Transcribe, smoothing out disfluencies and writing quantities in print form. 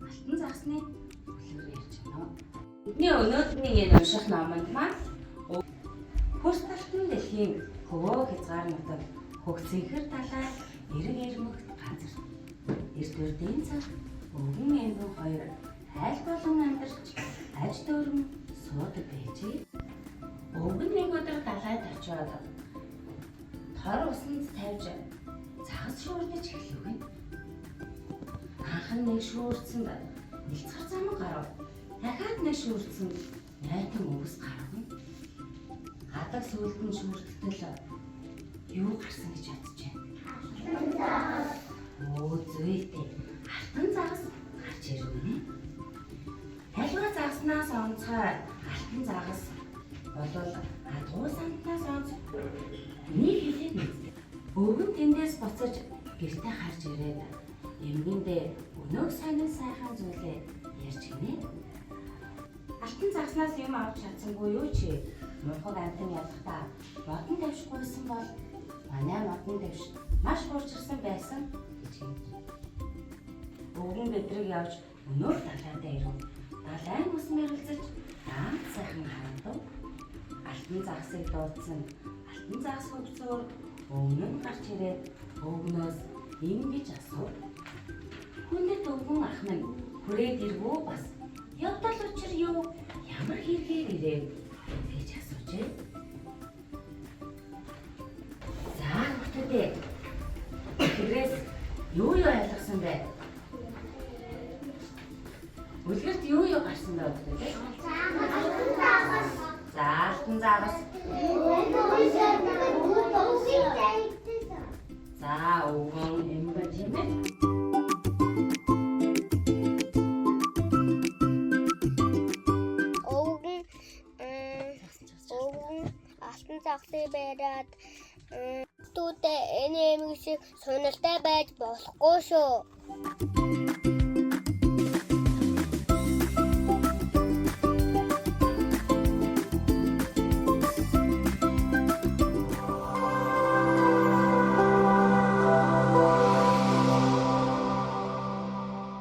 алтан загсны үлгэр ярьж байна. Бидний өнөөдрийн энэ унших номонд маань Хөрсталтын дэлхийн хөвөө хязгаарнуудад хөгцөнхөр талаар эрэг эрмэгт газар эрдвэрийн цаг өвгөн эмгэн хоёр айл болон амьдарч аж дөрөм суудаг байжээ. Өвгөн нэг өдөр далайд очиод тор усанд тавьж цагас шуурдаж эхлэв. Анхан нэг шуурцсанд нэлцгэр заман гарав. Дахиад нэг шуурцсанд найтан өвс гарав. Гадаг сүлд нь шүрдтэл юу гарсан гэж бодчихэ. Зүйтэй. Алтан загас гарч ирвэнэ. Тайлбар загаснаас онцгой алтан загас болвол адгуу санднаас онцгой нэг хэлээд мэдээ. Өвгөн тэндээс буцаж гэртээ харж ирээд эмгэндээ өнөөг сонин сайхан зүйлээ ярьж гинэ. Алтан загаснаас юм авч чадсангүй юу чи? Мухаг амтан ялгахдаа модон тавьшгүйсэн бол манай модон тавьш маш хуурчирсан байсан гэж хэлж. Өвгөн бидрэг явж өнөөх далайдаа ирэв. Далайн ус мэрэлзэж даан сайхан харагдав. Алтан загсыг дуудсан алтан загас хөвцөөр өвгөн гарч ирээд өвгнөөс ингэж асуув. Хүндэт өвгөн ах минь хүрээд ирвөө бас явдал учир юу? Ямар хэрэгээр ирэв? Гэж асуужээ. За хүүхдүүдээ тэрээс юу ойлгосон бэ? Үлгэрт юу гарсан бэ хүүхдүүдээ? За алтан загас. За өвгөн эмгэн тийм ээ. Алтан загсыг бариад түүдээ энэ эмэг шиг сонирхолтой байж болохгүй шүү.